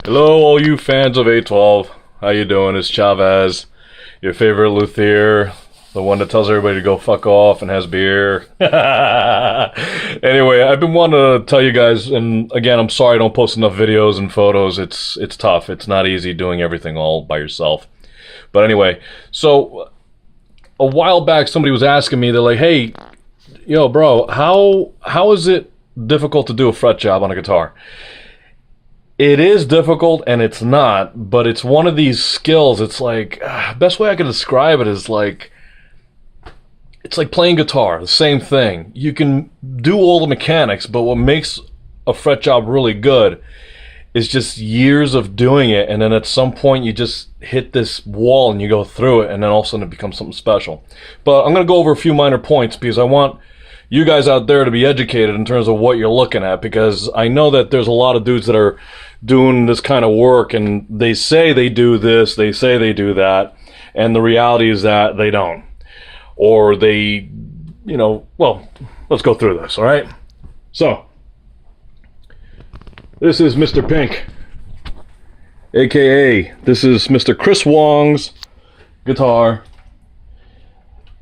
Hello, all you fans of 812. How you doing? It's Chavez, your favorite luthier, the one that tells everybody to go fuck off and has beer. Anyway, I've been wanting to tell you guys, and again, I'm sorry I don't post enough videos and photos. It's tough. It's not easy doing everything all by yourself. But anyway, so a while back, somebody was asking me, they're like, hey, yo, bro, how is it difficult to do a fret job on a guitar? It is difficult and it's not, but it's one of these skills. It's like, best way I can describe it is like, it's like playing guitar, the same thing. You can do all the mechanics, but what makes a fret job really good is just years of doing it, and then at some point you just hit this wall and you go through it, and then all of a sudden it becomes something special. But I'm going to go over a few minor points because I want you guys out there to be educated in terms of what you're looking at, because I know that there's a lot of dudes that are doing this kind of work and they say they do this, they say they do that, and the reality is that they don't. Or they, well, let's go through this, all right? So, this is Mr. Pink, aka this is Mr. Chris Wong's guitar.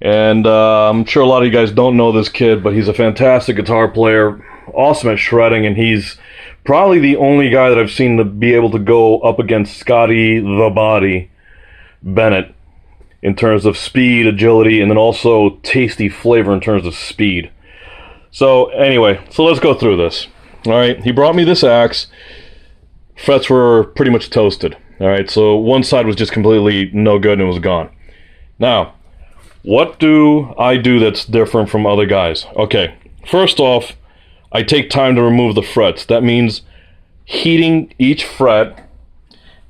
And I'm sure a lot of you guys don't know this kid, but he's a fantastic guitar player, awesome at shredding, and he's probably the only guy that I've seen to be able to go up against Scotty the Body Bennett in terms of speed, agility, and then also tasty flavor in terms of speed. So anyway, so let's go through this. All right, he brought me this axe. Frets were pretty much toasted. All right, so one side was just completely no good and it was gone. Now, what do I do that's different from other guys? Okay, first off, I take time to remove the frets. That means heating each fret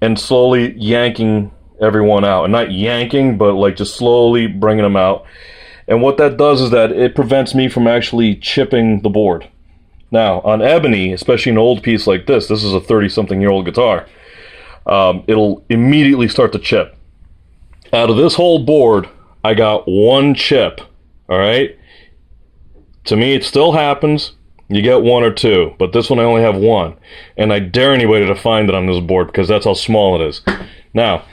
and slowly yanking everyone out. And not yanking, but like just slowly bringing them out. And what that does is that it prevents me from actually chipping the board. Now, on ebony, especially an old piece like this is a 30-something-year-old guitar, it'll immediately start to chip. Out of this whole board, I got one chip, all right? To me, it still happens. You get one or two, but this one I only have one. And I dare anybody to find it on this board because that's how small it is. Now,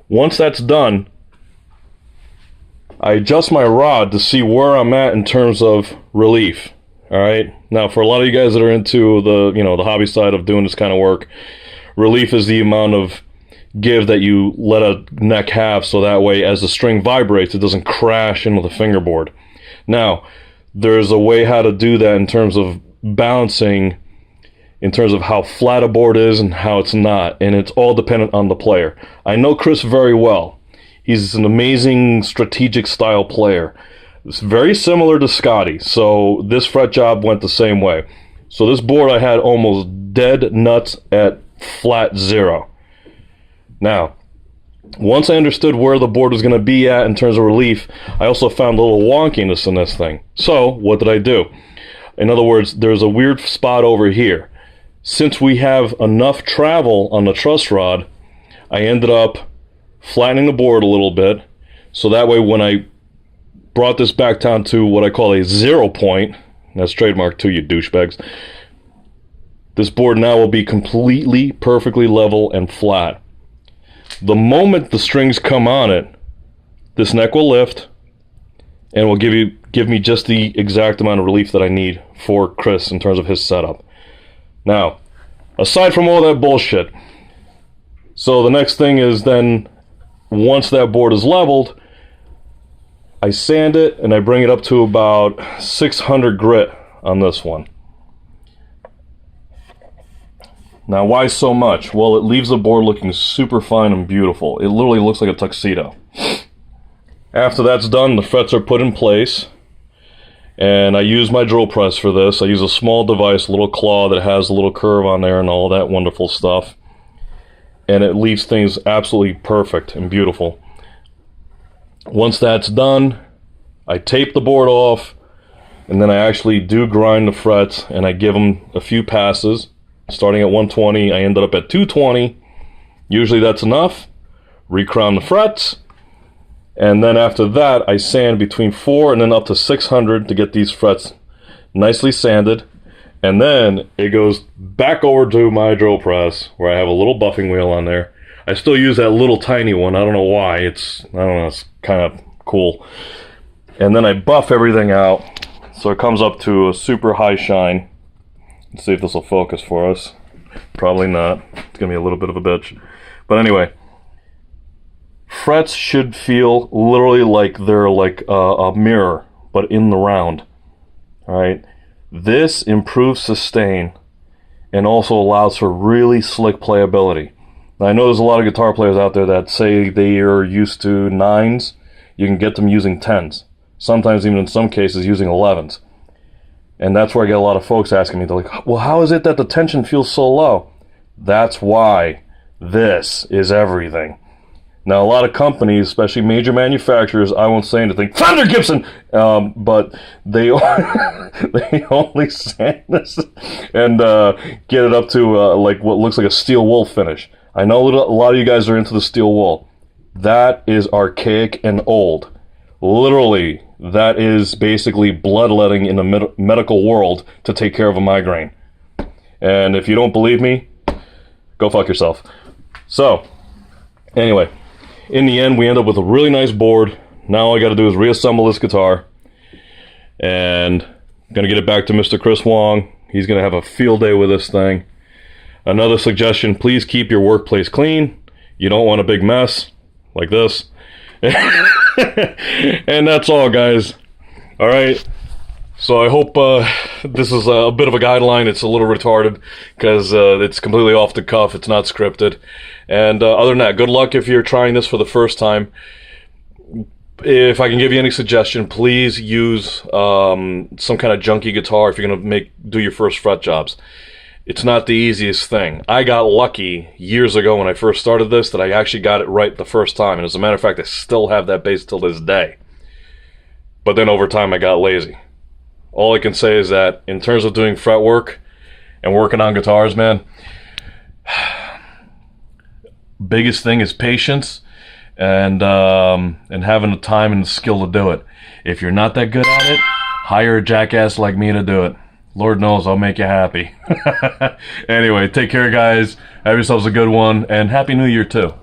once that's done, I adjust my rod to see where I'm at in terms of relief, all right? Now, for a lot of you guys that are into the, the hobby side of doing this kind of work, relief is the amount of give that you let a neck have, so that way as the string vibrates it doesn't crash into the fingerboard. Now there's a way how to do that in terms of balancing, in terms of how flat a board is and how it's not, and it's all dependent on the player. I know Chris very well. He's an amazing strategic style player. It's very similar to Scotty, so this fret job went the same way. So this board I had almost dead nuts at flat 0. Now, once I understood where the board was going to be at in terms of relief, I also found a little wonkiness in this thing. So, what did I do? In other words, there's a weird spot over here. Since we have enough travel on the truss rod, I ended up flattening the board a little bit, so that way when I brought this back down to what I call a 0 point, that's trademark too, you douchebags, this board now will be completely, perfectly level and flat. The moment the strings come on it, this neck will lift and will give me just the exact amount of relief that I need for Chris in terms of his setup. Now, aside from all that bullshit, so the next thing is then, once that board is leveled, I sand it and I bring it up to about 600 grit on this one. Now, why so much? Well, it leaves the board looking super fine and beautiful. It literally looks like a tuxedo. After that's done, the frets are put in place, and I use my drill press for this. I use a small device, a little claw that has a little curve on there and all that wonderful stuff, and it leaves things absolutely perfect and beautiful. Once that's done, I tape the board off, and then I actually do grind the frets, and I give them a few passes. Starting at 120, I ended up at 220. Usually that's enough. Recrown the frets. And then after that, I sand between 4 and then up to 600 to get these frets nicely sanded. And then it goes back over to my drill press where I have a little buffing wheel on there. I still use that little tiny one. I don't know why. It's kind of cool. And then I buff everything out so it comes up to a super high shine. Let's see if this will focus for us. Probably not. It's going to be a little bit of a bitch. But anyway, frets should feel literally like they're like a mirror, but in the round. Alright? This improves sustain and also allows for really slick playability. Now, I know there's a lot of guitar players out there that say they are used to 9s. You can get them using 10s. Sometimes even in some cases using 11s. And that's where I get a lot of folks asking me, they're like, well, how is it that the tension feels so low? That's why this is everything. Now, a lot of companies, especially major manufacturers, I won't say anything, Fender Gibson, but they they only sand this and get it up to like what looks like a steel wool finish. I know a lot of you guys are into the steel wool. That is archaic and old. Literally, that is basically bloodletting in the medical world to take care of a migraine. And if you don't believe me, go fuck yourself. So, anyway, in the end, we end up with a really nice board. Now all I got to do is reassemble this guitar. And I'm going to get it back to Mr. Chris Wong. He's going to have a field day with this thing. Another suggestion, please keep your workplace clean. You don't want a big mess like this. And that's all, guys. Alright, so I hope this is a bit of a guideline. It's a little retarded because it's completely off the cuff. It's not scripted. And other than that, good luck if you're trying this for the first time. If I can give you any suggestion, please use some kind of junky guitar if you're going to do your first fret jobs. It's not the easiest thing. I got lucky years ago when I first started this that I actually got it right the first time. And as a matter of fact, I still have that bass till this day. But then over time, I got lazy. All I can say is that in terms of doing fretwork and working on guitars, man, biggest thing is patience and having the time and the skill to do it. If you're not that good at it, hire a jackass like me to do it. Lord knows I'll make you happy. Anyway, take care, guys. Have yourselves a good one, and Happy New Year, too.